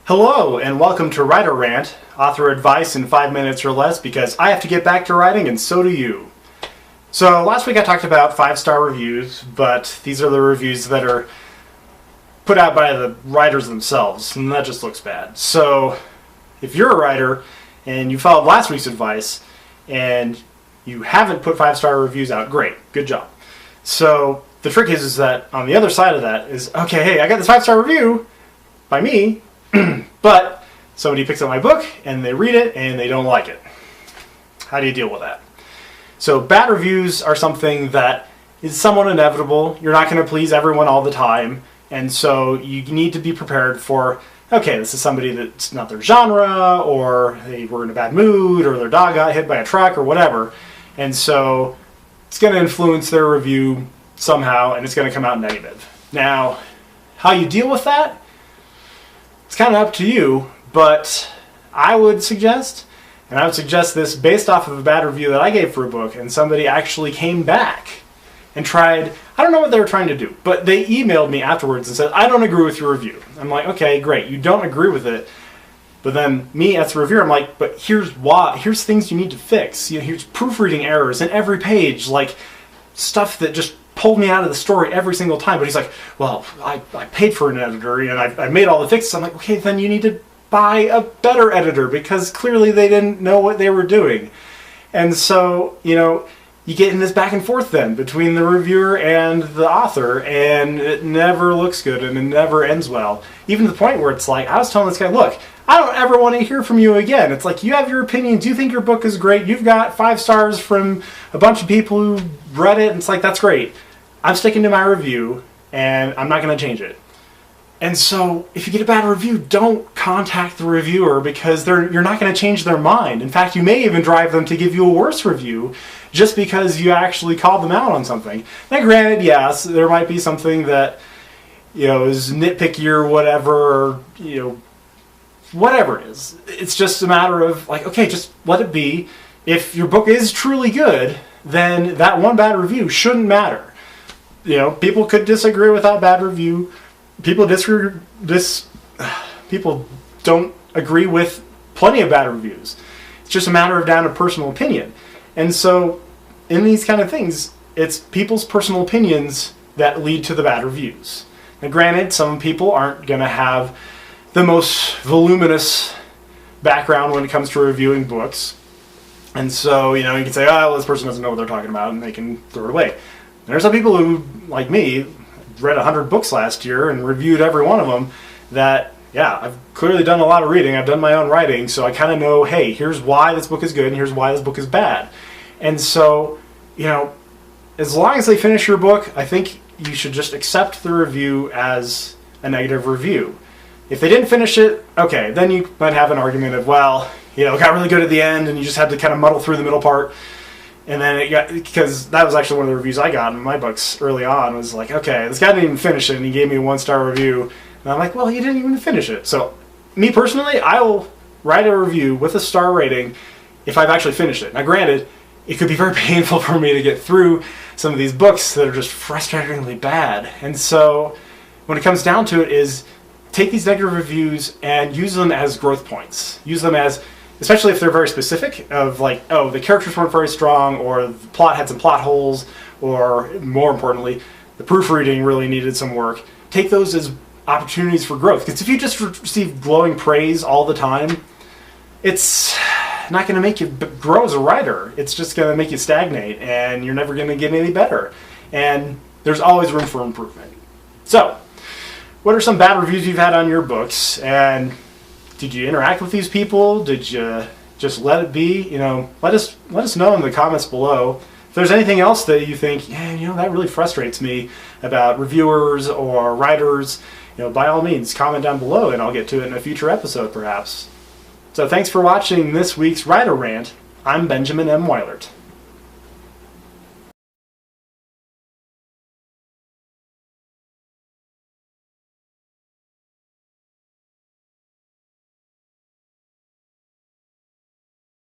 Hello and welcome to Writer Rant, author advice in 5 minutes or less because I have to get back to writing and so do you. So last week I talked about 5-star reviews, but these are the reviews that are put out by the writers themselves, and that just looks bad. So if you're a writer and you followed last week's advice and you haven't put 5-star reviews out, great, good job. So the trick is that on the other side of that is, okay, hey, I got this 5-star review by me, but somebody picks up my book and they read it and they don't like it. How do you deal with that? So bad reviews are something that is somewhat inevitable. You're not going to please everyone all the time, and so you need to be prepared for, okay, this is somebody that's not their genre, or they were in a bad mood, or their dog got hit by a truck, or whatever, and so it's going to influence their review somehow, and it's going to come out negative. Now, how you deal with that? It's kind of up to you, but I would suggest this based off of a bad review that I gave for a book, and somebody actually came back and tried, I don't know what they were trying to do, but they emailed me afterwards and said, I don't agree with your review. I'm like, okay, great, you don't agree with it, but then me as a reviewer, I'm like, but here's why, here's things you need to fix. You know, here's proofreading errors in every page, like stuff that just pulled me out of the story every single time. But he's like, well, I paid for an editor and I made all the fixes. I'm like, okay, then you need to buy a better editor because clearly they didn't know what they were doing. And so, you know, you get in this back and forth then between the reviewer and the author, and it never looks good and it never ends well. Even to the point where it's like, I was telling this guy, look, I don't ever want to hear from you again. It's like, you have your opinions, you think your book is great, you've got 5 stars from a bunch of people who read it, and it's like, that's great. I'm sticking to my review, and I'm not going to change it. And so, if you get a bad review, don't contact the reviewer because you're not going to change their mind. In fact, you may even drive them to give you a worse review just because you actually called them out on something. Now, granted, yes, there might be something that, you know, is nitpicky or whatever, or, you know, whatever it is. It's just a matter of, like, okay, just let it be. If your book is truly good, then that one bad review shouldn't matter. You know, people could disagree with that bad review. People don't agree with plenty of bad reviews. It's just a matter of down to personal opinion. And so, in these kind of things, it's people's personal opinions that lead to the bad reviews. Now, granted, some people aren't going to have the most voluminous background when it comes to reviewing books. And so, you know, you can say, oh, well, this person doesn't know what they're talking about, and they can throw it away. There's some people who, like me, read 100 books last year and reviewed every one of them that, yeah, I've clearly done a lot of reading, I've done my own writing, so I kind of know, hey, here's why this book is good and here's why this book is bad. And so, you know, as long as they finish your book, I think you should just accept the review as a negative review. If they didn't finish it, okay, then you might have an argument of, well, you know, it got really good at the end and you just had to kind of muddle through the middle part. And then it got, because that was actually one of the reviews I got in my books early on, was like, okay, this guy didn't even finish it, and he gave me a 1-star review. And I'm like, well, he didn't even finish it. So, me personally, I will write a review with a star rating if I've actually finished it. Now, granted, it could be very painful for me to get through some of these books that are just frustratingly bad. And so, when it comes down to it, is take these negative reviews and use them as growth points. Use them as, especially if they're very specific, of like, oh, the characters weren't very strong, or the plot had some plot holes, or more importantly, the proofreading really needed some work. Take those as opportunities for growth. Because if you just receive glowing praise all the time, it's not going to make you grow as a writer. It's just going to make you stagnate, and you're never going to get any better. And there's always room for improvement. So, what are some bad reviews you've had on your books? And did you interact with these people? Did you just let it be? You know, let us know in the comments below. If there's anything else that you think, yeah, you know, that really frustrates me about reviewers or writers, you know, by all means, comment down below and I'll get to it in a future episode perhaps. So thanks for watching this week's Writer Rant. I'm Benjamin M. Weilert.